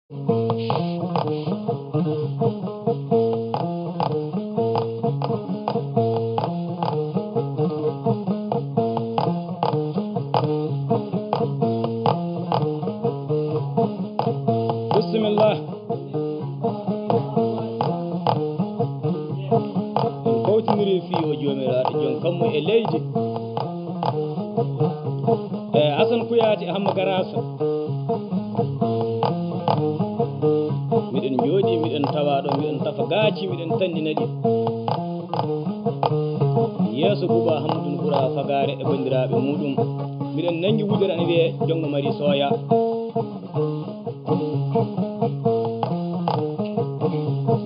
بسم الله kawtiniri fi o jomiraɗo jon kammu e leydi Asan Kuyati Hamma Garasa miɗen jooɗi miɗen tawaɗo miɗen tafa gaaci miɗen tandinaɗi yeeso Bouba Hammadou Boura Fagare e bandiraɓe muɗum miɗen nangi wudere ana wiye jongo mari soya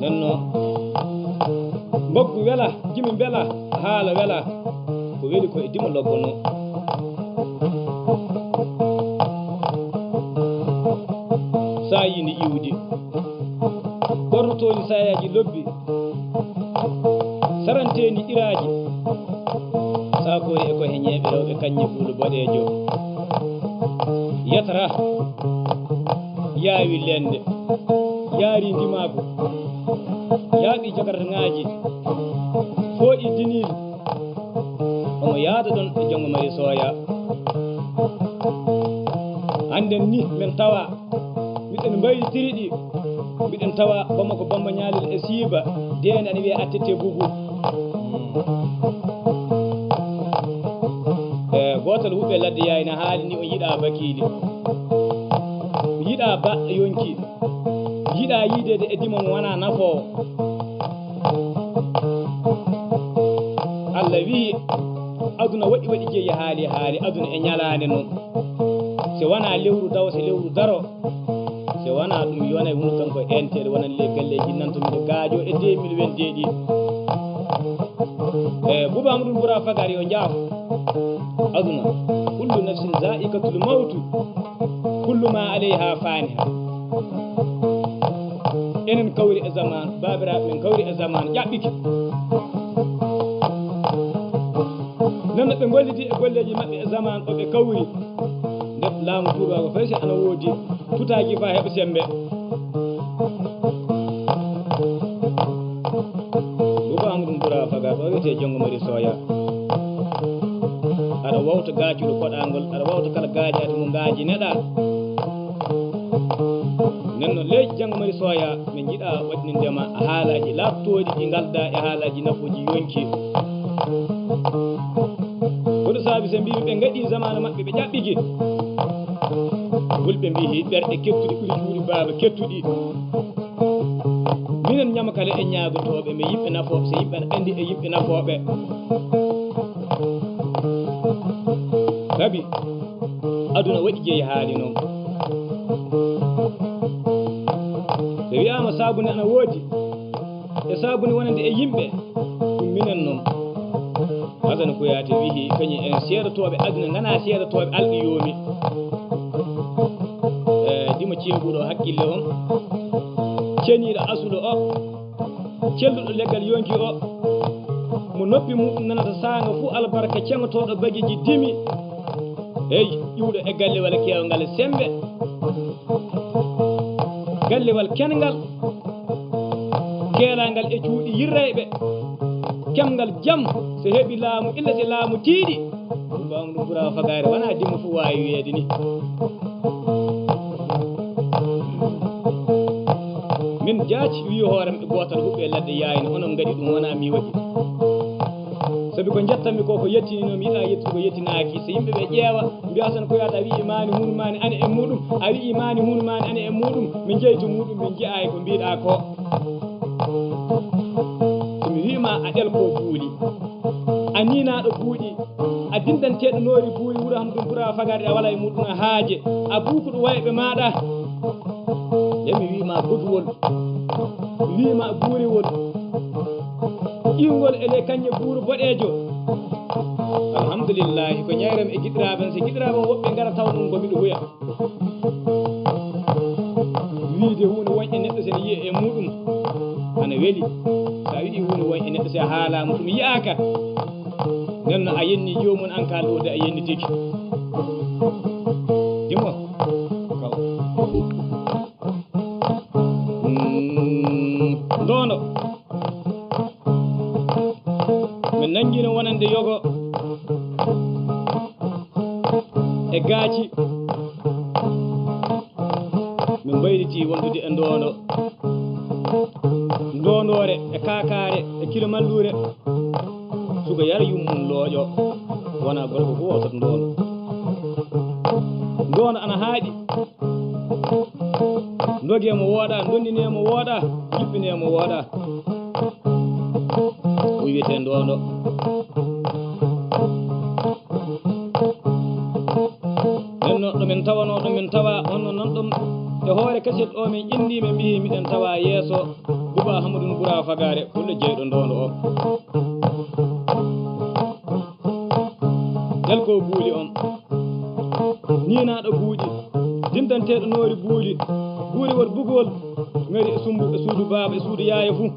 nenno mboggu wela jimi bela haala wela ko weli ko e dima lobbono sayini iwdi bornotoni sayaji lobbi saranteni iraji sakori e ko he ñeeɓe rewɓe kañƴe fuulo boɗejo yatara yaawi lende yaari ndimago yaaɓi jagartaŋaji fooɗi dinil omo yaada ɗon e jongo mari soya anden ni min tawa miɗen mbayritiri ɗi miɗen tawa Bamako Bamba ñaalel e siiba dene ana wiye attete bubu gotal huɓɓe ladde yayna haali ni o yiɗa bakili yiɗa ba yonki yiɗa yiidede e dima mo wona nafowo Allah wi aduna waɗi jeeyi haali aduna e ñalande noon so wona lewru daw so lewru daro so wona ɗum yona woni tan ko entede wonan le galleji nanto miɗo gaajo e 2020 ɗi Bouba Hammadou Boura Fagare yo jaaf aduna kullu nafsin za'iqatul mawtu kullu ma alayha faniha enen kawri e zaman babiraɓe men kawri e zaman ƴaɓɓiki nonno ɓe gollidi e golleji maɓɓe e zaman o ɓe kawri nde laamu tubago faysi ana woodi tutaji fa heɓa sembe Bouba Hammadou Boura Fagare ɗo wiyete jongo mari soya aɗa wawta gaajuɗo koɗangol aɗa wawta kala gaajade mo gaaji neɗa nenno leydi jongo mari soya min jiiɗa waɗnindema haalaji labtoɗi ɗi galda e haalaji nafuji yonki koɗo saabi so mbiɓe ɓe gaɗi zamanu maɓɓe ɓe ƴaɓɓiki fulɓe mbi ɓerɗe kettuɗi ɓuuri juuri baaba kettuɗi minen ñama kala e ñaagotoɓe mi yimɓe nafoɓe so yimɓe andi e yimɓe nafoɓe sabi aduna waɗi jeeyi haali noon so wiyama sabune ana woodi e sabune wonande e yimɓe ɗum minen noon Asan Kuyati wihi kañum en seedatoɓe aduna gana seedatoɓe alɗi yoomi dima ceeguɗo hakkille on ceniɗo asulo o celluɗo leggal yonki o mo noppi muɗum nanata sanga fuu albarka ceŋotoɗo bagiji dimi hey iwɗo e gallewal kewgal sembe gallewal kengal keelangal e cuuɗi yirrayɓe kemgal jam so heeɓi laamu illa so laamu tiiɗi Bouba Hammadou Boura Fagare wona dimmo fu wawi wiyeede ni min jaati wi hoorem e gotal huɓɓe ladde yayno onon gaɗi ɗum wona mi waɗi sabi ko jettanmi ko yettini mi yiɗa yettude ko yettinaki so yimɓe ɓe ƴeewa mbiya Asan Kuyati a wi imani hunumani ane e muɗum a wi imani hunumani ane e muɗum min jeeyi to muɗum min jii'ayi ko mbiɗa ko somi wima a ɗel ko buuli a ninaɗo buuɗi a dindanteɗo noori buuri Wuro Hammadou Boura Fagare a wala e muɗum a haaje a buukuɗo wayɓe maɗa yami wima goduwol wima buuriwol iwgol ele kañƴe buuru boɗejo alhamdulillahi ko ñayrem e giɗiraɓen so giɗiraɓen woɓɓe gara taw ɗum komiɗo huya wiide hunde won e neɗɗo sene yiya e muɗum ana weeli sa wiɗi hunde won e neɗɗo so haalama ɗum yiyaka nenno a yenni jomum an ka ɗode a yenni tigi dimo kaw nangino wonande yogo e gaaci min mbayliti wondude e ndondore e kakare e kilo mallure suka yara yummum looƴo wona gorko ko wosata ndono ana haaɗi ndoge mo wooɗa dondine mo wooɗa jippine mo wooɗa o wiyete ndono nenno ɗomin tawano ɗomin tawa honno nan ɗum e hoore kaset o min ƴenndimi mbihi miɗen tawa yeeso Bouba Hammadou Boura Fagare fullo jeyɗo ndono o del ko buuli on ninaɗo buuɗi dindanteɗo noori buuli buuriwol bugol ngari e sumbu e suudu baaba e suudu yaaya fuu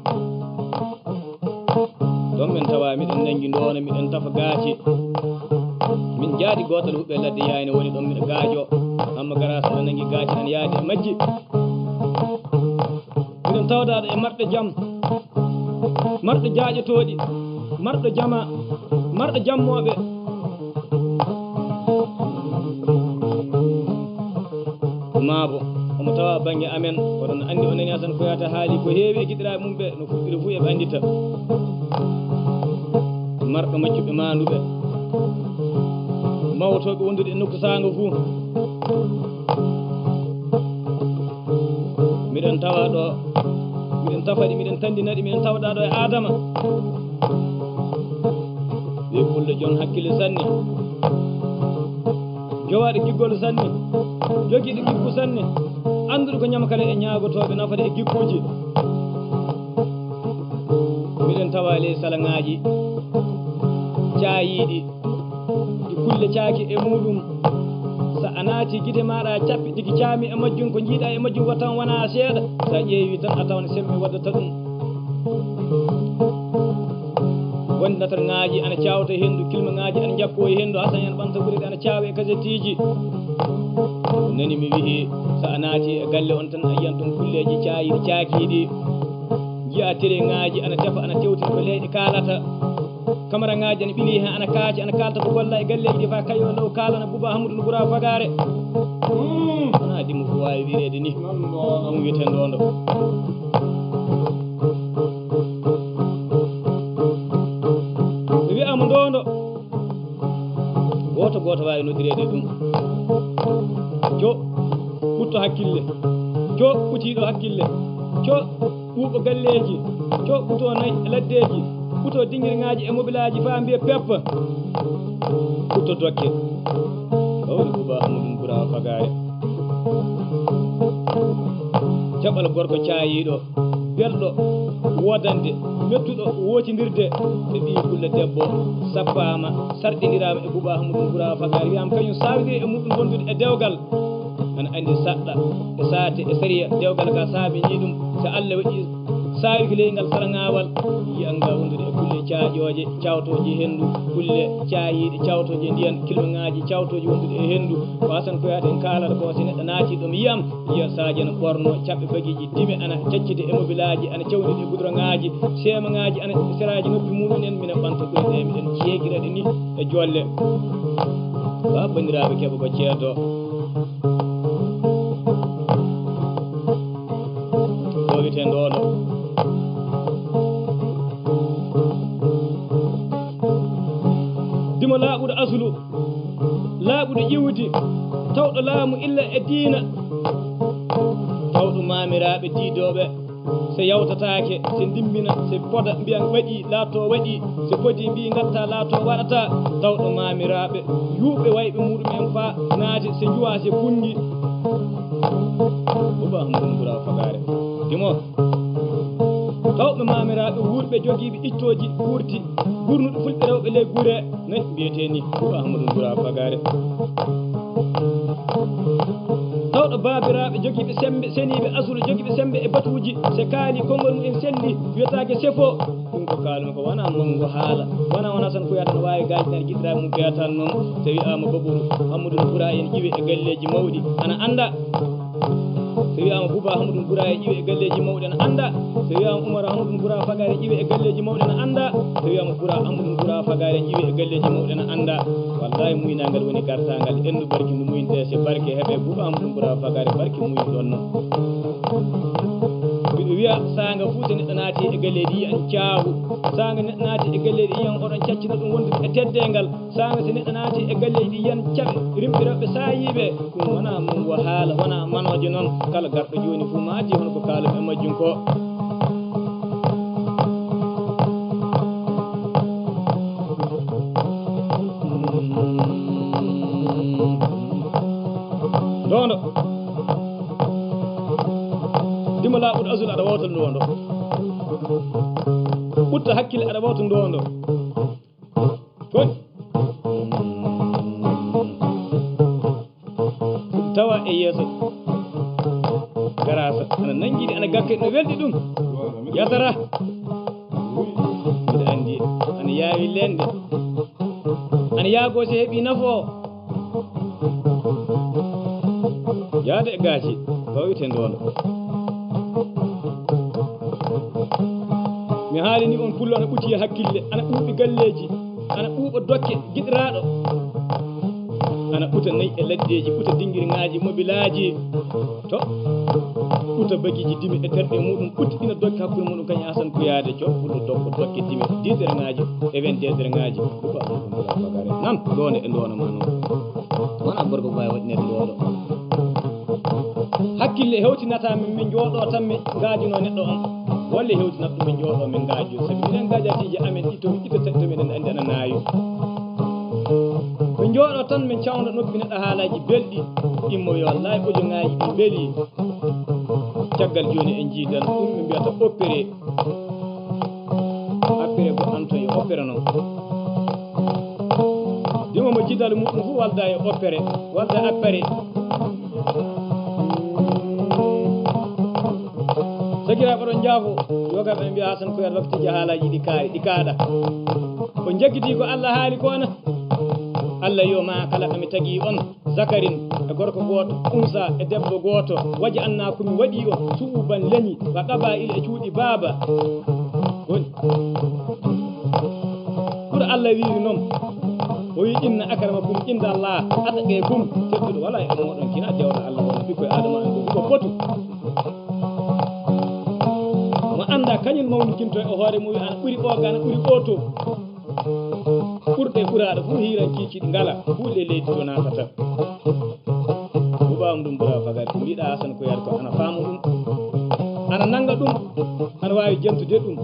ɗon min tawa miɗen nangi ndono miɗen tafa gaaci min jaadi gotal huɓɓe ladde yayne woni ɗon miɗo gaajo amma garasa aɗa nangi gaaci an yaadi e majji miɗen tawdaɗo e marɗe jam marɗe jaaƴotoɗi marɗo jama marɗo jammoɓe maabo omo tawa banggue amen oɗon andi o nani tan ko yata haali ko heewi e giɗiraɓe mum ɓe no fuɗɗiri fuu eɓe andita marɗo maccuɓe manduɓe mawtoɓe wondude e nokku saanga fuu miɗen tawa ɗo miɗen tafaɗi miɗen tandinaɗi miɗen tawɗa ɗo e adama ɓe pullo jon hakkille sanne jowaɗo giggol sanne jogiiɗo giggu sanne annduɗo ko ñama kala e ñaagotoɓe nafata e gigguji miɗen tawa ley salaŋaji caayiɗi ɗi kulle caaki e muɗum so a naati gite maɗa cappi tigi caami e majjum ko jiiɗa e majjum ko tan wona seeɗa sa ƴeewi tan a tawan sembe waddata ɗum wonde natar ŋaaji ana cawta e henndu kilma ŋaaji ana jakko e henndu hasan en ɓanta ɓuriɗe ana caawa e kasetiji nani mi wihi so a naati e galle on tan a yiyan toon kulleji caayiɗi caakiɗi jiya télé ŋaaji ana tefa ana tewtina ko leyɗe kaalata camara ŋaaji ana ɓili hen ana kaaci ana kalta ko golla e galleji ɗi fa kayo law kalana Bouba Hammadou Boura Fagare wona dimmo ko wawi wirede ni ɗum wiyete ndondo wiyama ndondo goto goto wawi noddirede ɗum co ɓutto hakkille co ɓutiɗo hakkille co ɓuuɓo galleji co ɓuto nayi laddeji ɓuto dinguirŋaji e mobilaji fa mbiye peppa ɓutto dokke woni Bouba Hammadou Boura Fagare jaɓal gorko cayiɗo belɗo wodande mettuɗo wotidirde ɓe ɓi kulle debbo sappama sarɗinirama e Bouba Hammadou Boura Fagare wiyama kañum sawidiri e muɗum wondude e dewgal ana andi saɗɗa e saate e sariya dewgal ka saabiñi ɗum so Allah waɗi sawiki leyngal salaŋawal yiyanga wondude e kulle caaƴoje cawtoje hendu kulle cayiɗe cawtoje ndiyan kilmaŋaji cawtoje wondude e hendu ko hasan ko yata en kalata ko so neɗɗo naati ɗum yiyam yiya sadio ana ɓorno caɓɓe bagiji dime ana caccide e mobilaji ana cawnide e goudronŋaji semaŋaji ana seraji noppi muɗum en minen ɓanta ɓuriɗe miɗen ceeguiraɗe ni e jolle wa bandiraɓe keɓa ko ceedo o wiyete ndoɗo dimo laaɓuɗo aslu laaɓuɗo ƴiwdi tawɗo laamu illa e diina tawɗo mamiraɓe diidoɓe so yawtatake so dimmina so poda mbiyan waɗi laatto waɗi so podi mbi gatta laatto waɗata tawɗo mamiraɓe yuuɓe wayɓe muɗumen fa naati so juwa so kungi Bouba Hammadou Boura Fagare dimo tawɓe mamiraɓe wurɓe jogiiɓe ittoji ɓurti gurnuɗo fulɓe rewɓe ley gure nayi mbiyete ni Bouba Hammadou Boura Fagare tawɗo babiraɓe jogiiɓe sembe seniɓe asulu jogiiɓe sembe e batuji so kaali konngol mumen selli wiyetake sefo ɗum ko kalmi ko wona mango haala wona tan ko yata no wawi gajinare jiɗiraɓe mum ɓeyatan noon so wiyama Babourou Hammadou Boura en ƴiwe e galleji mawɗi ana anda so wi'ama Bouba Hamadou Boura e iwe e galleji mawɗi ne anda so wi'ama Oumar Hamadou Boura Fagare iwe e galleji mawɗi ne anda so wi'ama Boura Hamadou Boura Fagare iwe e galleji mawɗi ne anda wallahi muynagal woni gartagal endu barki ndu muyde se barke heɓe Bouba Hamadou Boura Fagare barki muyi ɗon noon mbiɗo wiya sanga fuuta neɗɗo naati e galleji yi an caahu sanga neɗɗo naati e galleji yiyan oɗon caccina ɗum wondude e teddengal sanga so neɗɗo naati e galleji ɗi yiyan caɓe rimɓe rewɓe sayiɓe ɗum wona mum wo haala wona manoje noon kala garɗo joni fuu maadi hono ko kaalum e majjum ko ɗono dima laaɓuɗo asul aɗa wawtal ndowondo ɓutta hakkille aɗa wawta ndowondo foti tawa e yeeso garasa ana nanguiɗi ana gakka no welɗi ɗum yatara mbiɗa andi ana yaawi lende ana yaago so heeɓi nafo yaade e gaaci fawite ndowondo mi haali ni on pullo ana ɓuti hakkille ana ɓuuɓi galleji ana ɓuuɓa dokke giɗiraɗo ana ɓuta nayi e laddeji ɓuta dinguirŋaji mobilaji to ɓuta bagiji dimi e terɗe muɗum ɓutti ina dokke hakkude muɗum kañum Assane Kouyaté co ɓuɗo dokko dokke dimi 10 heures ŋaji e 20 heures ŋaji ɗuɓa bagare nan ɗone e ndonoma noon wona gorko ko wawi waɗinede ɗoɗo hakkille hewtinata min jooɗo tan mi gaajino neɗɗo on walla hewtinat ɗum min jooɗo min gaajo sabi minen gaajatiji amen ɗi tomi ita tati tomiɗen andi ana naawi min jooɗo tan min cawda noppi neɗɗo haalaji belɗi immoyo wallahi audio ŋaji ɗi beeli caggal joni en jiidan ɗum ɓe mbiyata opéré go anto e opéré noon dimo mo jidal muɗum fof walda e opéré walda appare sakiraɓe ɗon jaafo yogaɓe mbiya Assane Kouyaté waktiji haalaji ɗi kaari ɗi kaaɗa ko jaggiti ko Allah haali kona Allah yo ma kala ɗomi tagui on Zakarin e gorko goto Oumsa e debbo goto waji anna komi waɗi o suuban leñi wa qaba'il e cuuɗi baaba woni pour Allah wiiri noon o wi inna akramakum inda Allah atqakum tedduɗo wala e moɗon kina dewɗo Allah wona ɓikkoye adama en ko fotu mo anda kañum mawnikinto e hoore mum ana ɓuuri ɓooga ana ɓuuri ɓooto ɓurɗe ɓuraɗo fof hiiran kikiɗi ngala huuɗe leydi to natata Bouba Hamadou Boura Fagare ko mbiɗa Assane Kouyaté ko ana faama ɗum ana nanga ɗum ana wawi jentude ɗum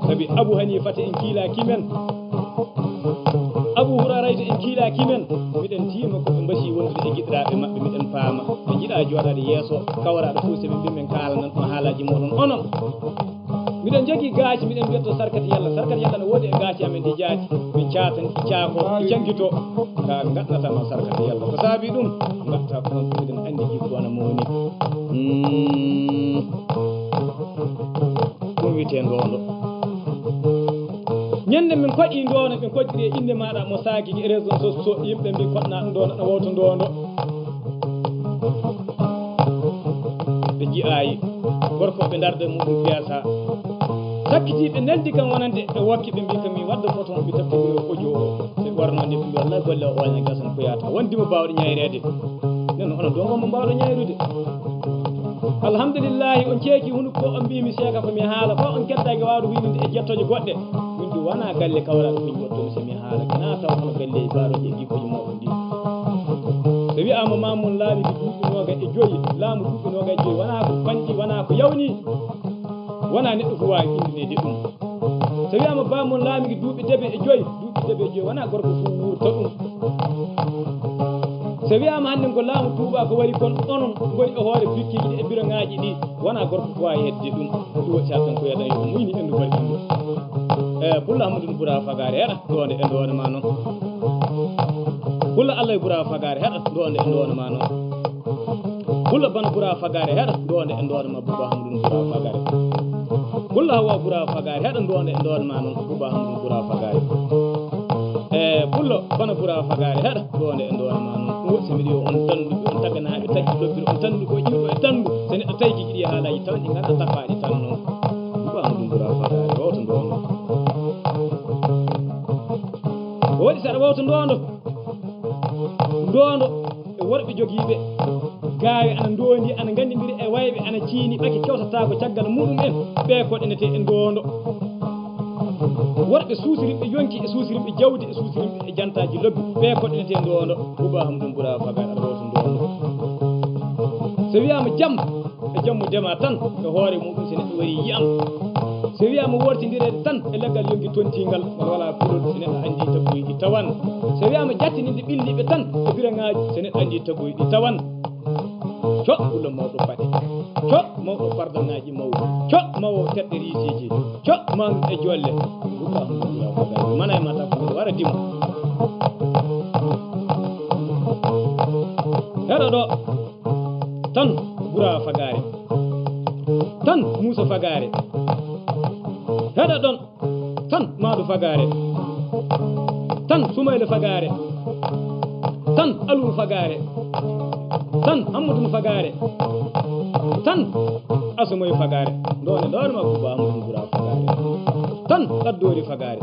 sabi Abou Hanifata en kiilaki men Abou Hurairata en kiilaki men miɗen tima koɓe mbasi wondude e giɗiraɓe mabɓe miɗen paama ɓe jiiɗa jooɗade yeeso kawraɗo fof soɓe mbimen kaalanan ɗum haalaji moɗon onon miɗen jogui gaaci miɗen mbiyatto sarkati yalla ne woodi e gaaci amen ɗi jaati min caatan ɗi caako ɗi cankito ka gaɗnatama sarkati yalla ko saabi ɗum gatta ko noon miɗen andi jikku ana mowni ɗum wiyete ndondo ñande min koɗi ndono min koɗɗiri e inde maɗa mo saaki e réseau sociaux yimɓe mbi koɗna ɗum ndono ɗo wawto ndondo ɓe jiyayi gorko ɓe darde muɗum piyasa sakkitiɓe neldi kam wonande e wakki ɓe mbi kam mi wadda photo mo ɓe taftidiro audio o ɓe ɓornode ɓe mbi wallahi golle o wañaki Assane Kouyaté wondimo mbawɗo ñayrede nen onon ɗon gonmo mbawɗo ñayrude alhamdulillahi on ceeki hunde ko on mbimi seeka komi haala ko on kettaki wawde winide e jettoje goɗɗe min du wona galle kawraɗo min jottomi somi haala kina taw hono galle baroji e gikkuji mawɗo ndi so wiyama Mamoun laaɓi duuɓi noga e joyi laamu duuɓi noga e joyi wona ko fanɗi wona ko yawni wona neɗɗo ko wawi indinede ɗum so wiyama Mamoun laamiki duuɓi debe e joyi wona gorko fof wurta ɗum so wiyama hannde ko laamu Touba ko wari kon onon goni e hoore bikkiji ɗi e biroŋaji ɗi wona gorko ko wawi hedde ɗum ɗum waɗi Assane Kouyaté yo muyni endu barkindu Bouba Hamadou Boura Fagare heɗa ɗonde e ndone ma noon Bouba Allah Boura Fagare heɗa ɗonde e ndone ma noon Bouba Bana Boura Fagare heɗa ɗonde e ndone ma Bouba Hamadou Boura Fagare Bouba Hawa Boura Fagare heɗa ɗonde e ndone ma noon Bouba Hamadou Boura Fagare pullo kono ɓura fagare heɗa ɗonde e ndona ma noon ɗum so mbiɗi on tandu on taganaɓe taggi lobbiri on tandu ko ƴiwɗo e tandu so neɗɗo tawi kiki ɗi haalaji taw ɗi ganda tappaɗi tan noon ɗum ɗum ɓura fagare wawto ndono o waɗi saɗa wawto ndondo e worɓe jogiiɓe gaawe ana ndondi ana gandidiri e wayɓe ana ciini ɓake kewtata ko caggal muɗumen ɓe koɗenete e ndondo worɓe suusiriɓe yonki e suusiriɓe jawdi e suusiriɓe e jantaji lobbi ɓe koɗenete ndondo Bouba Hamdoum Boura Fagare aɗa wawto ndondo so wiyama jaam e jammu ndema tan e hoore muɗum so neɗɗo wari yiyam so wiyama wortidirede tan e leggal yonki tontingal wala pulol so neɗɗo andi tagoyɗi tawan so wiyama jattininde ɓilliɓe tan e biraŋaji so neɗɗo andi tagoyɗi tawan co ɓulla mawɗo paɗe co mawɗo pardonŋaji mawɗi co mawo teɗɗe risiji co mangu e jolle Bouba Hamdoum Boura Fagare mana e mata ko wara dimo heɗo ɗo tan Boura Fagare tan Moussa Fagare heɗa ɗon tan Madou Fagare tan Soumaïla Fagare tan Alou Fagare tan Amadou Fagare tan Assomoy Fagare ndone ɗonema Bouba Hamdoum Boura Fagare tan Ɗaddori Fagare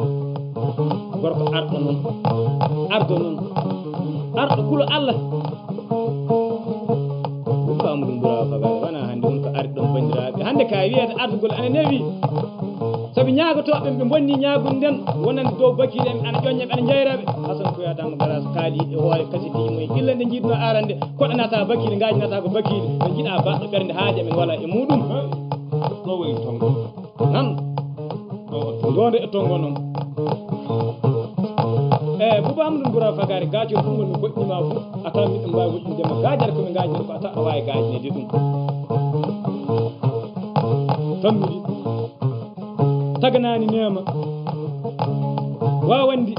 gorko arɗo noon arɗo kulo Allah Bouba Hamdoum Boura Fagare wona hannde won ko ari ɗon bandiraɓe hannde ka wiyede ardugol ana newi sabi ñaagotoɓe ɓe bonni ñaagude nden wonande dow bakile en ana ƴoññaɓe ana jayraɓe Hassane Kouyatama Garas kaali e hoore kasitiji mumen illa nde jiiɗno arande koɗanata bakile gajinata ko bakile ɓe jiiɗa baɗɗo ɓernde haaji amen wala e muɗum ɗo woni tongo nan donde e tongo noon Bouba Hamdoum Boura Fagare gaajol ɗumgol mi goɗɗinima fof a tawan miɗo mbawi woɗɗindema gaajare komi gaajine ko a tawa wawi gaajinede ɗum tammuɗi taganani nema wawandi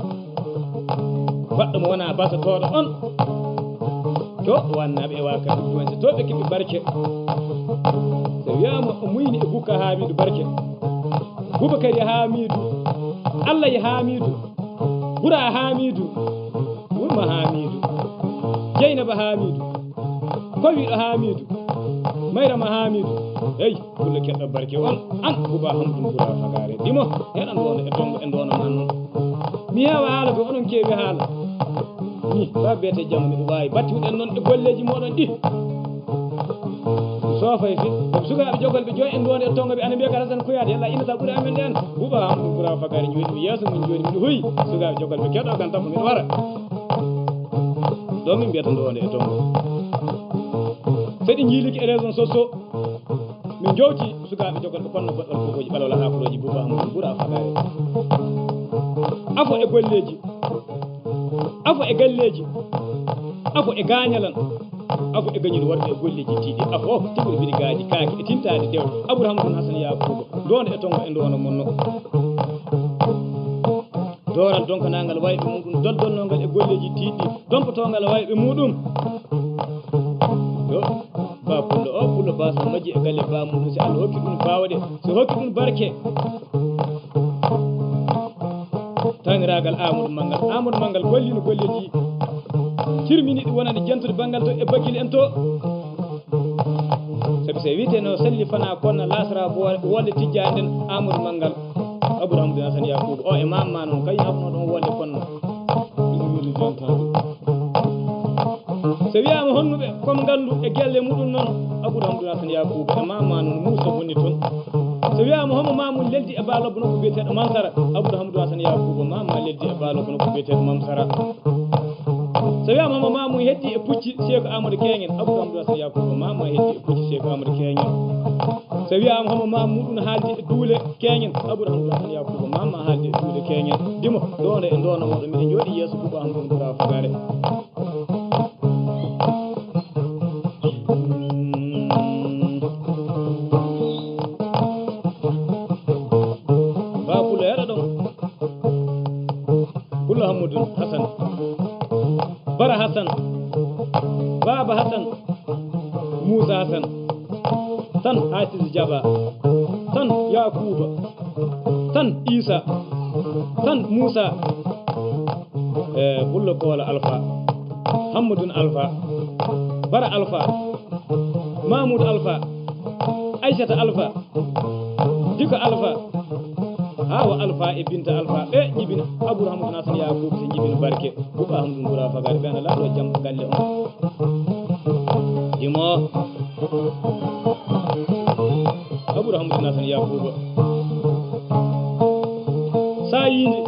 baɗɗo mo wona basatoɗo on to wannaɓe e waka ɗum so to ɓe keɓi barke so wiyama o muyni e Bouka Hamidou barke Boubacar Hamidou Allah e Hamidou Boura Hamidou Wurma Hamidou Dieynaba Hamidou Kowiɗo Hamidou Mayrama Hamidou eyi kulle keɗɗo barke on an Bouba Hamdoum Boura Fagare ɗimo heɗan ɗono e tongo e ndono man noon mi heewa haala ko onon keewi haala ni fa biyete jamma miɗo wawi battiwɗen noon e golleji moɗon ɗi soofay fi koɓe sukaɓe jogolɓe joyi en ɗon e tongoɓe ana mbiya ka Hassane Kouyate yalla innata ɓuuri amen ɗen Bouba Hamdoum Boura Fagare jooɗi mi yeeso min joni miɗo huyi sukaɓe jogolɓe keɗo kan tappo miɗo wara ɗo min mbiyata ndowonde e tongo seɗi jiiliki e région soso min jowti sukaɓe jogolɓe konno goɗɗol fofoji ɓalawla hakuroji Bouba Hamdoum Boura Fagare afo e golleji afo e galleji afo e gañalan afo e gañude worɓe e golleji tiiɗi afo tigude mbiɗi gaaji kaaki e tintade dewɗe Abouraham Hamadou Hassane Yakuba donde e tongo e ndono monno doral donkanangal wayɓe muɗum doldolnongal e golleji tiiɗɗi dompotongal wayɓe muɗum yo ba pullo o pullo basa majji e galle ba muɗum si Allah hokki ɗum bawɗe so hokki ɗum barke taniragal Amadou Mangal gollino golleji cirmini ɗi wonande jentude banggal to e bakile en to sabi so wiyete no salli fana konna lasra wolle tijjani nden Amadou Mangal Abouraham Hassane Yakuba o e mamma noon kañum haɓno ɗon wolle konno ɗum wiide jantade so wiyama honnuɓe comme gandu e gelle muɗum noon Abouraham Hassane Yakuba e mamma noon Moussa woni toon so wiyama homo mamum leldi e balobbo nokko biyeteɗo Mamsara Abouraham Hassane Yakuba mama leldi e balobbo nokko biyeteɗo Mamsara so wiyama homo mamum heddi e pucci Cheikh Amadou Keñen Abouraham Hassane Yakuba mama heddi e pucci Cheikh Amadou Keñen so wiyama homo mamum muɗum haaldi e duule Keñen Abouraham Hassane Yakuba mama haaldi e duule Keñen dimo ɗone e ndono moɗo miɗen jooɗi yeeso Bouba Hamdoum Boura Fagare Hamadou Hassane Bara Hassane Baba Hassane Moussa Hassane tan Hafiz Diaba tan Yakuba tan Isa tan Moussa bulla kola alpha hammadun alpha bara alpha mamoud alpha aissata alpha diko alpha hawa alpha e binta alpha ɓe jibina abour hamadou nasan yakoub so jibina barke buɓa hamdou goura fagade ɓe ana laaɗo jaam galle on imo abour hamadou nasan yakouba sa yinde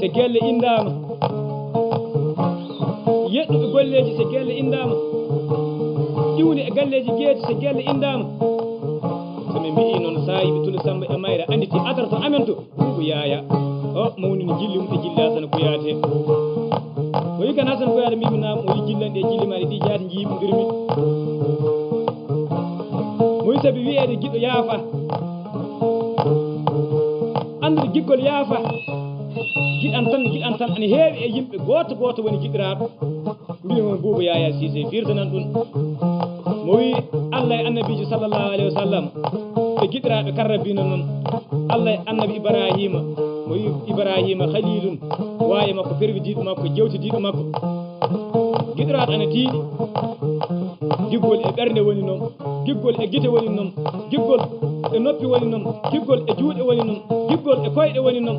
so gelle indama yeɗɗuɓe golleji so gelle indama ƴiwde e galleji gueeti so gelle indama somin mbi noon sayiɓe tule samba e mayre anditi adara to amen to ɓuuɓo yaya o mawni no jilli mum ɗe jilli hasana kuyate o wi kan hasana kuyate mbiminama o wi jillanɗe e jilli maɗe ɗi jaati jiiɓodirmi mo wi saabi wiyede giɗo yaafa andude giggol yaafa giɗan tan ana heewi e yimɓe goto goto woni jiɗiraɗo mbimi Boubou Yaya Cissé firtanan ɗum mo wi Allah e annabijo sallllahu alayhi wa sallam ɓe giɗiraɓe karrabino noon Allah e annabi Ibrahima mo wi Ibrahima khalilun wawi makko perwidiɗo makko jewtidiɗo makko giɗiraɗo ana tiiɗi giggol e ɓernde woni noon giggol e guite woni noon giggol e noppi woni noon giggol e juuɗe woni noon giggol e koyɗe woni noon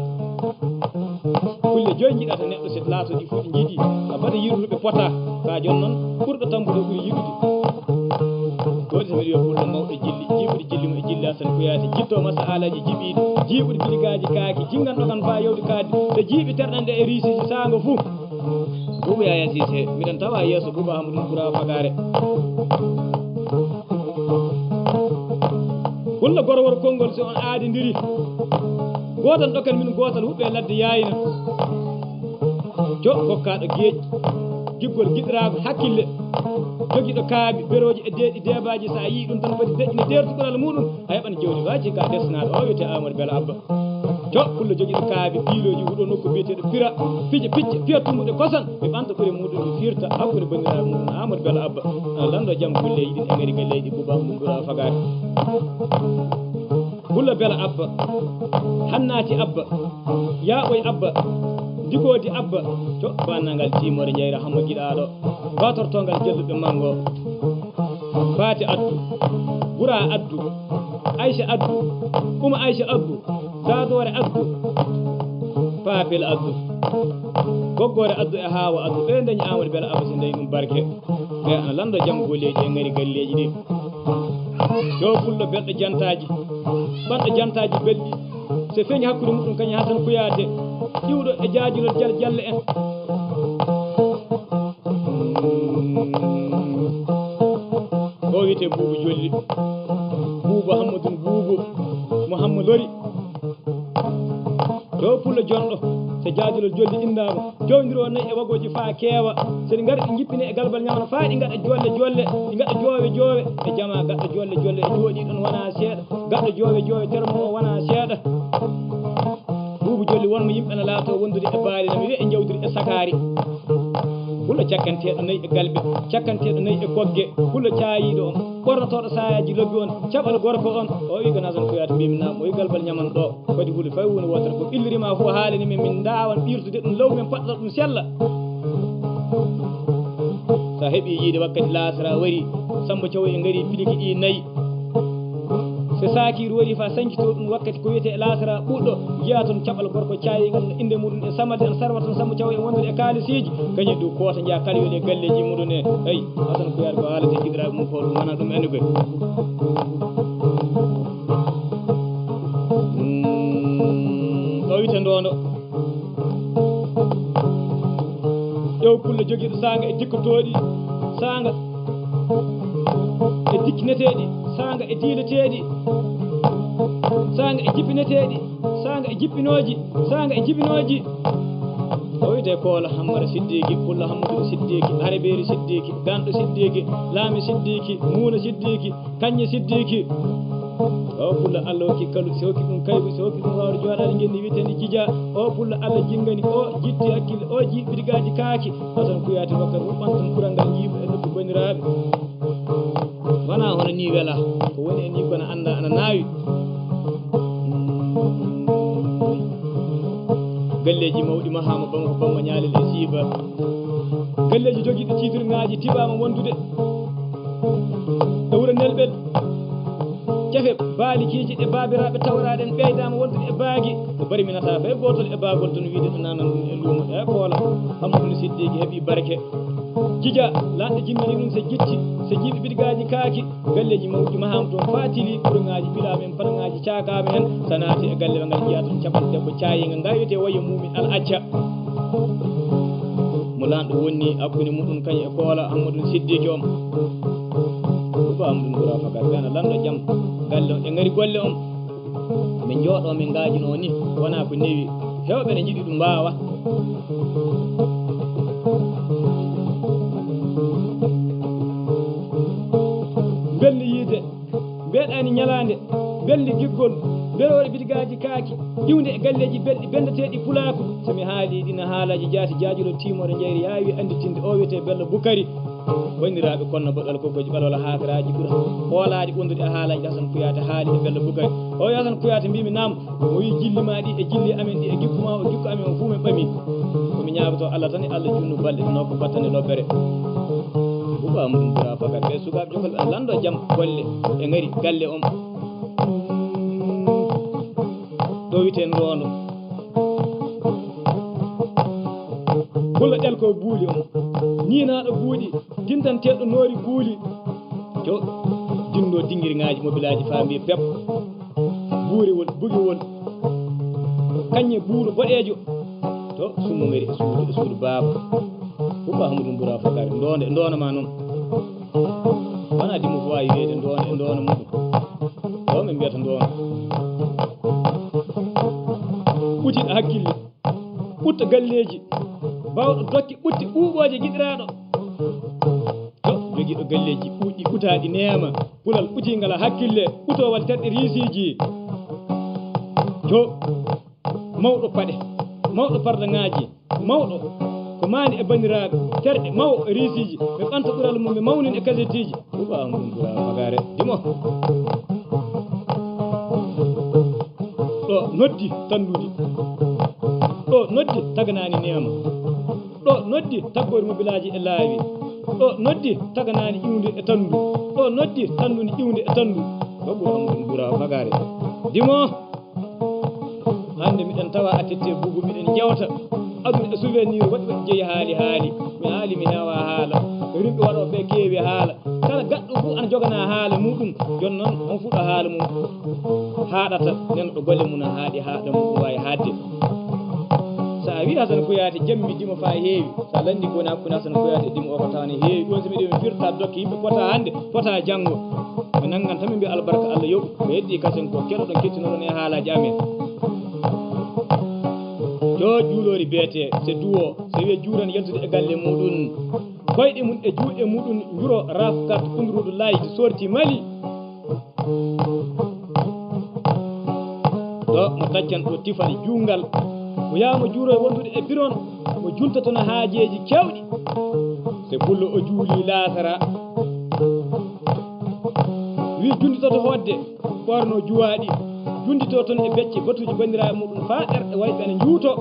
kulle joyi jiɗata neɗɗo so laato ɗi fof ɗi jiiɗi abada yirruɓe pota ka joni noon ɓurɗo tambude ɓuuri yiɗude woodi so mbiɗa wiya pullo mawɗo jilli jiiɓude jilli mo e jilli Hassane Kouyaté jitto masalaji jiiɓiɗi jiiɓude biligaji kaaki jinganɗo kan fa yewde kaadi so jiiɓi terɗanɗe e riisiji saanga fou Boubou Yaya Cissé miɗen tawa yeeso Boubou Amadou Koura Fagare hulla gorowor konngol so on aadidiri gotal ɗokan min gotal huɓɓe ladde yayina jo kokkaɗo geeƴi giggol giɗirago hakkille jogiɗo kaabi beroji e deeɗi debaji sa yii ɗum tan foti deƴƴine dertuɓoral muɗum a heɓan jewdi waji ka desnaɗo o wiyete Amadou Bello Abba jo pulla jogiɗo kaabi piiloji huuɗo nokku biyeteɗo pira pija picca piya tummuɗe kosan ɓe ɓanta ɓuure muɗum ɓe firta hakkude bandiraɓe muɗum Amadou Bello Abba ana lando jaam golleji ɗin e ngari galleji Boubou Amadou Koura Fagare Pulla Bello Abba Hannati Abba Yaɓoy Abba Dikodi Abba jo bannangal timore jeyra hammo giɗaɗo batortongal jelluɓe mango Fati Addu Boura Addu Aïcha Addu Ouma Aïcha Addu Dadore Addu Papel Addu Goggore Addu e Hawa Addu ɓe dañi Amadou Bello Abba so dañi ɗum barke ɓe ana lando jaam golleji e ngari galleji ɗi yo pullo belɗo jantaji ɓanɗo jantaji belɗi so feeñi hakkude muɗum kañum Hassane Kouyaté ƴiwɗo e jaajirol jalle en o wiyete Boubou Jolli Boubou Hammadou Boubou Mouhamma Lori jo pullo jonɗo so jaajirol jolli indama jowdiro nayi e wagoji fa keewa soɗi ngari ɗi jippine e galbal ñamana fa ɗi gaɗa jolle ɗi gaɗa joowe e jama gaɗɗo jolle e jooɗi ɗon wona seeɗa gaɗɗo joowe termo o wona seeɗa Boubou Jolli wonmo yimɓe ne laato wondude e baali nami wiya e jawdiri e sakari hulla cakkanteɗo nayi e galɓe cakkanteɗo nayi e goggue hulla cayiɗo on ɓornotoɗo sayaji lobbi on caɓal gorko on o wi ko Hassane Kouyaté mbiminama o wi galbal ñaman ɗo kadi huuli fayi woni wotere ko ɓillirima fof haalanimin min dawan ɓirtude ɗum law min paɗɗata ɗum sella sa heeɓi yiide wakkati laasara wari Samba Thiaw e gaari piliki ɗi nayyi so sakiru wari fa sankito ɗum wakkati ko wiyete e laasara ɓuɗɗo jiya toon caɓal gorko cayigal no inde muɗum e samade en sarwa toon Samba Thiaw e wondude e kalisiji kañum dow koota jiya kala yoni e galleji muɗum e ayi Hassane Kouyaté ko haalate jiɗiraɓe mum ko ɗum wona ɗum ene koy o wiyete ndono ƴew pulla joguiɗo sanga e dikkotoɗi sanga e dikkineteɗi sanga e diileteɗi sanga e jippineteɗi sanga e jippinoji sanga e jibinoji o wiyete Koola Hammara Siddiki Pulla Hammadou Siddiki Hareberi Siddiki Ganɗo Siddiki Laami Siddiki Muuna Siddiki Kañe Siddiki o pulla Allah o kikkalu so hokki ɗum kaygu so hokki ɗum wawde joɗade genni wiyeteni Djidja o pulla Allah jinggani o jitti hakkille o jiiɓi birgaji kaaki Hassane Kouyaté wakkati huɓɓantan kural ngal jiiɓa e noppi bandiraɓe wona hono ni wela ko woni e ni kono anda ana naawi galleji mawɗi mahama banko bamma ñaalel e siiba galleji jogiiɗo tiitorŋaaji tiɓaama wondude e wuro nelɓel jafe baalikiiji ɗe baabiraaɓe tawraaɗe en ɓeydaama wondude e baagi ko bari mi nataa fay gootol e baagol tono wiide to nanan ɗum e luumo e koola hammadou siddiqui heeɓi barke jija lanɗe jimmini ɗum so jitti so jiiɓi biɗigaaji kaaki galleji mawɗi mahama toon faatili ɓuroŋaaji ɓilaaɓe en paraŋaaji caakaaɓe hen so naati e galle ɓe ngal jiya toon caɓal debbo caayinga nga wiyete waye mumin al acca mo lanɗo wonni abbude muɗum kañum e koola hammadou siddiqui om ko amadou gura fakat ɓena lanɗo jaam galle on ɓe ngari golle on min jooɗo min ngaajino ni wona ko newi hewɓe ne jiɗi ɗum mbaawa belli yiide mbeɗani ñalande belli giggol mbeɗoɗe bidigaaji kaaki iwde e galleji belɗi bendateɗi pulaaku somi haali ɗina haalaji jaati jaajulo timore jeyri yaawi anditinde o wiyete bello boukari wanndiraaɓe konno boɗɗal kokoji ɓalola haakaraji ɓuura hoolaɗi ɓonduɗi e haalaji hasan kuyate haali e bello boukari o wi hasan kuyate mbimi nam o wi jilli ma ɗi e jilli amen ɗi e gikkuma o gikku amen o fuu min ɓami komi ñaagoto allah tan e allah junnu balɗe nokko battane lobbere buba amadou gura fakat ɓe sukaɓe jokol ɓe lando jaam golle e ngari galle on ɗo witen rondo bulla ko buuli on ñiinaɗo buuɗi dindanteɗo noori buuli to dinno dinguirŋaji mobilaji faambi pep buuriwol bugiwol kañe buuru boɗejo to summumeri e suudu baaba huɓa hamadou mbura fakari ndonama noon wona dimmo fo wawi wiyede ndona muɗum o min mbiyata ndona ɓutiɗo hakkille ɓutta galleji bawɗo dokki ɓutti ɓuuɓoje giɗiraɗo to jogiiɗo galleji ɓuuɗɗi ɓutaɗi neema pulal ɓutingal hakkille ɓutowal terɗe riisiji to mawɗo paɗe mawɗo pardaŋaji mawɗo ko maani e bandiraɓe terɗe maw riisiji ɓe ɓanta ɓural mum ɓe mawnin e kasetiji ɓuɓa mum ɓura magare dimo ɗo noddi tandudi ɗo noddi taganani nema ɗo noddi taggori mobilaji e laawi ɗo noddi taganani iwde e tandu ɗo noddi tanduni iwde e tandu ɗo ɓura mum ɓura magare dimo hande miɗen tawa attette bugu miɗen jewta aduna e souvenir waɗi jeeyi haali mi haali mi heewa haala rimɓe waɗoɓe ɓe keewi haala kala gaɗɗo fof ana jogana haala muɗum joni noon on fuɗɗo haala mum haaɗata nen ɗo golle mum haaɗi haɗa mum wawi haadde sa wi Hasan Kuyate jammi dimo fa heewi sa landi koni hakkude Hasan Kuyate dimo o ko tawne heewi ɗon so miɗen firta dokke yimɓe pota hande pota janggo mi nangan tan mi mbiya albarka Allah yoɓu mi heddi kasen ko keɗoɗon kettinoɗon e haalaji amen yo juulori beete so duwo so wiye juuran yaltude e galle muɗum koyɗe mum e juuɗe muɗum juro rafkat undrudu laydi sorti mali ɗo mo taccan ɗo tifani juungal mo yawmo juuro wondude e biron mo jultatono haajeji kewɗi so pullo o juuli laasara wi junditoto hodde ɓorno juwaɗi jundito toon e becce batuji bandiraɓe muɗum fa ɗerɗe wayɓe ene juuto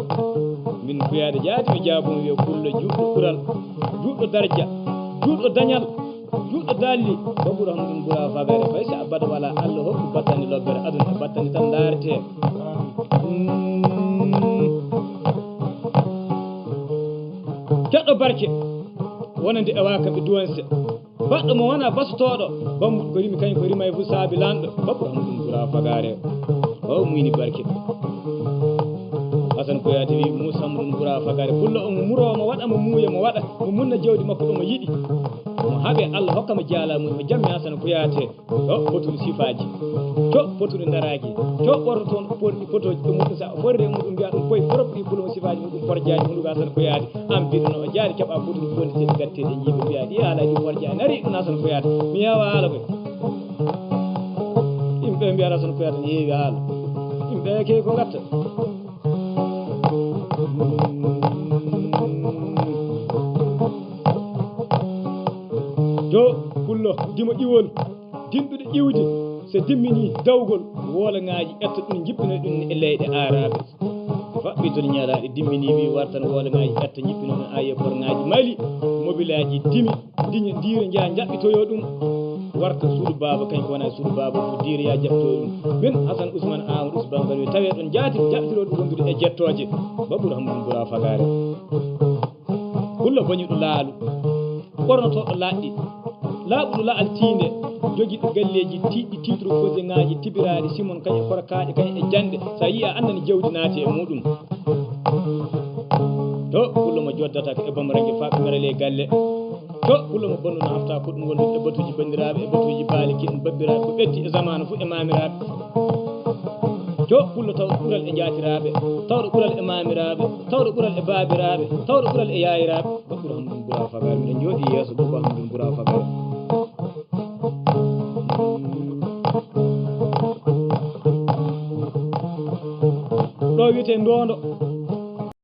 min kuyaade jaati mi jaabomi wiya pullo juɗɗo ɓural juɗɗo darja juɗɗo dañal juɗɗo dalli ko ɓuura hono ɗum ɓuura fagare fay so abada wala Allah hokku battandi lobbere aduna e battandi tan daarete keɗɗo barke wonande e wakaɓe duwanse baɗɗo mo wona basotoɗo bammuɗo ko rimi kañum ko rima e fu saabi lanɗo baɓɓuro hono ɗum ɓuura fagare o muyni barke Hasan Kuyate wi Moussa ɗum ɓuura fagare pullo o mo muro mo waɗa mo muuya mo waɗa mo munna jawdi makko ɗo mo yiɗi mo haaɓe Allah hokkamo jaalamuɗum mo jammi Hasan Kuyate o fotude sifaji to fotude daraki to ɓorto toon porɗi photoji ɗo muɗum sa forre muɗum mbiya ɗum koye propɗi pulmo sifaji muɗum forjaji muɗum Hasan Kuyate an mbiɗono o jaari keeɓa fotude bondeteɗi gatteɗe jiiɓe mbiya ɗi haalaji forjaji nari ɗum Hasan Kuyate mi heewa haala koye yimɓe mbiyata Hasan Kuyate ne heewi haala yimɓe keewi ko gatta jo pullo dimo ƴiwol dinɗuɗo ƴiwde so dimmini dawgol woolaŋaji etta ɗum jippina ɗum e leyɗe araɓe faɓɓitoni ñalaɗe dimmini wi wartan woole ngaji ƴetta ñippinono aye korŋaji mali mobilaji timi diña diira jaa jaɓɓitoyo ɗum warta suudu baba kañum wona suudu baba ko diira ya jaɓɓitoyo ɗum min Hasan Ousmane Amadou Ousbangal wi tawe ɗon jaati jaɓɓitiroɗo wondude e jettoje Babou Hamdoul Boura Fagare hulla bañuɗo laalu ɓornotoɗo laɗɗi laaɓuɗo laal tinde jogiiɗo galleji tiɗɗi titro posé ngaji tibiraɗi simon kañe korkaɗe kañe e jande sa yi a andani jawdi naati e muɗum to hulla mo joddataka e bamarangue faɓe merale galle to hulla mo bonnuno hafta ko ɗum wondude e batuji bandiraɓe e batuji baaliki en babbiraɓe ko ɓetti e zamanu fo e mamiraɓe to hulla tawɗo ɓuural e jatiraɓe tawɗo ɓuural e mamiraɓe tawɗo ɓuural e babiraɓe tawɗo ɓuural e yayiraɓe Babou Hamdoul Boura Fagare miɗen jooɗi yeeso Babou Hamdoul Boura Fagare ɗo wiyete ndondo